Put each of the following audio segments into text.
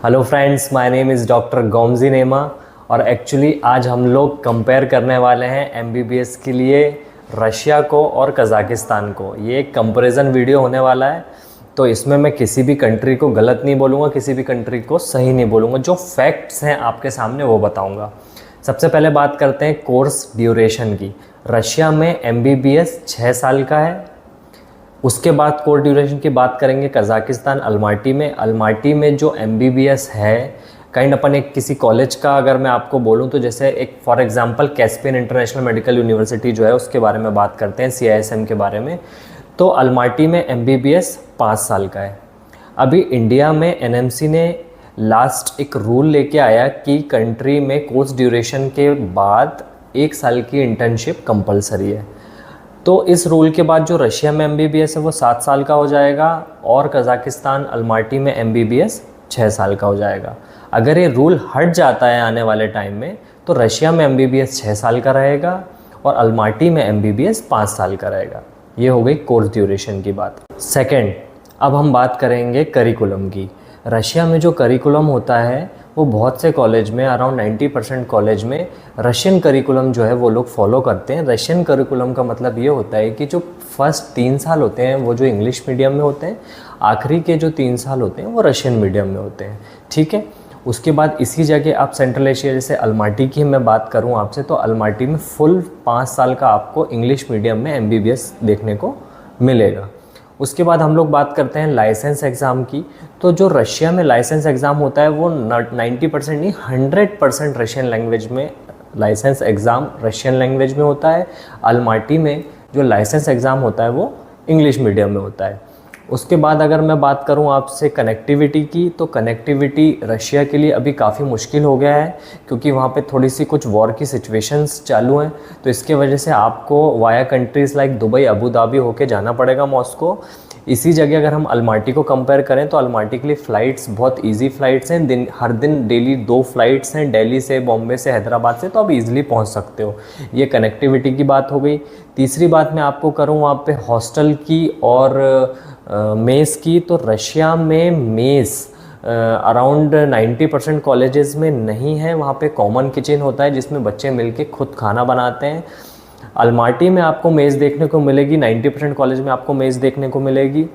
Hello friends, my name is doctor Gomji Nema और actually आज हम लोग कंपेयर करने वाले हैं एमबीबीएस के लिए रशिया को और कज़ाकिस्तान को। ये एक कंपैरिजन वीडियो होने वाला है, तो इसमें मैं किसी भी कंट्री को गलत नहीं बोलूँगा, किसी भी कंट्री को सही नहीं बोलूँगा। जो फैक्ट्स हैं आपके सामने वो बताऊँगा। सबसे पहले बात करते हैं कोर्स ड्यूरेशन की। रशिया में एमबीबीएस 6 साल का है। उसके बाद कोर्स ड्यूरेशन की बात करेंगे कज़ाकिस्तान अलमाटी में जो एमबीबीएस है, काइंड अपन एक किसी कॉलेज का अगर मैं आपको बोलूं तो जैसे एक for example Caspian international medical university जो है उसके बारे में बात करते हैं, CISM के बारे में। तो अलमाटी में एमबीबीएस 5 साल का है। अभी इंडिया में NMC ने लास्ट एक रूल लेके आया कि कंट्री में कोर्स ड्यूरेशन के बाद 1 साल की इंटर्नशिप कंपलसरी है। तो इस रूल के बाद जो रशिया में एमबीबीएस है वो 7 साल का हो जाएगा और कज़ाकिस्तान अलमाटी में एमबीबीएस 6 साल का हो जाएगा। अगर ये रूल हट जाता है आने वाले टाइम में तो रशिया में एमबीबीएस 6 साल का रहेगा और अलमाटी में एमबीबीएस 5 साल का रहेगा। ये हो गई कोर्स ड्यूरेशन की बात। सेकेंड, अब हम बात करेंगे करिकुलम की। रशिया में जो करिकुलम होता है वो बहुत से कॉलेज में अराउंड 90% कॉलेज में रशियन करिकुलम जो है वो लोग फॉलो करते हैं। रशियन करिकुलम का मतलब ये होता है कि जो फर्स्ट 3 साल होते हैं वो जो इंग्लिश मीडियम में होते हैं, आखिरी के जो 3 साल होते हैं वो रशियन मीडियम में होते हैं। ठीक है। उसके बाद इसी जगह आप सेंट्रल एशिया जैसे अलमाटी की मैं बात करूँ आपसे, तो अलमाटी में फुल 5 साल का आपको इंग्लिश मीडियम में एमबीबीएस देखने को मिलेगा। उसके बाद हम लोग बात करते हैं लाइसेंस एग्ज़ाम की। तो जो रशिया में लाइसेंस एग्ज़ाम होता है वो 90% नहीं 100% रशियन लैंग्वेज में लाइसेंस एग्ज़ाम रशियन लैंग्वेज में होता है। अलमाटी में जो लाइसेंस एग्ज़ाम होता है वो इंग्लिश मीडियम में होता है। उसके बाद अगर मैं बात करूं आपसे कनेक्टिविटी की, तो कनेक्टिविटी रशिया के लिए अभी काफ़ी मुश्किल हो गया है क्योंकि वहाँ पे थोड़ी सी कुछ वॉर की सिचुएशंस चालू हैं। तो इसके वजह से आपको via countries like Dubai, Abu Dhabi होके जाना पड़ेगा मॉस्को। इसी जगह अगर हम अलमाटी को कंपेयर करें तो अलमाटी के लिए फ़्लाइट्स बहुत इजी फ़्लाइट्स हैं। हर दिन डेली 2 फ्लाइट्स हैं, दिल्ली से, बॉम्बे से, हैदराबाद से, तो आप इजीली पहुंच सकते हो। ये कनेक्टिविटी की बात हो गई। तीसरी बात मैं आपको करूं वहाँ पे हॉस्टल की और मेस की। तो रशिया में मेस अराउंड 90% कॉलेजेस में नहीं है। वहाँ पे कॉमन किचन होता है जिसमें बच्चे मिलके खुद खाना बनाते हैं। अलमाटी में आपको मेज़ देखने को मिलेगी, 90% कॉलेज में आपको मेज़ देखने को मिलेगी।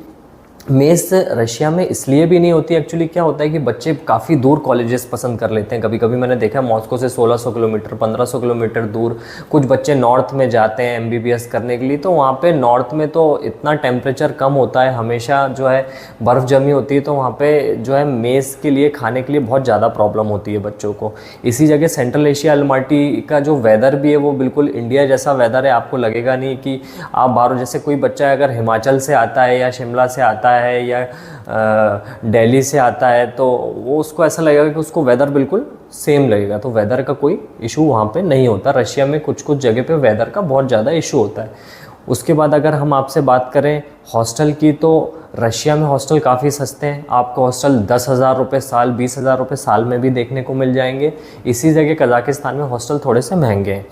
मेस रशिया में इसलिए भी नहीं होती, एक्चुअली क्या होता है कि बच्चे काफ़ी दूर कॉलेजेस पसंद कर लेते हैं। कभी कभी मैंने देखा मॉस्को से 1600 किलोमीटर 1500 किलोमीटर दूर कुछ बच्चे नॉर्थ में जाते हैं एमबीबीएस करने के लिए। तो वहाँ पे नॉर्थ में तो इतना टेम्परेचर कम होता है, हमेशा जो है बर्फ़ जमी होती है, तो वहाँ पे जो है मेस के लिए खाने के लिए बहुत ज़्यादा प्रॉब्लम होती है बच्चों को। इसी जगह सेंट्रल एशिया अलमाटी का जो वेदर भी है वो बिल्कुल इंडिया जैसा वेदर है। आपको लगेगा नहीं कि आप बाहर, जैसे कोई बच्चा अगर हिमाचल से आता है या शिमला से आता है या दिल्ली से आता है तो वो उसको ऐसा लगेगा कि उसको वेदर बिल्कुल सेम लगेगा। तो वेदर का कोई इशू वहाँ पे नहीं होता। रशिया में कुछ कुछ जगह पे वेदर का बहुत ज़्यादा इशू होता है। उसके बाद अगर हम आपसे बात करें हॉस्टल की, तो रशिया में हॉस्टल काफ़ी सस्ते हैं। आपको हॉस्टल 10,000 रुपये साल, 20,000 रुपये साल में भी देखने को मिल जाएंगे। इसी जगह कज़ाकिस्तान में हॉस्टल थोड़े से महंगे हैं।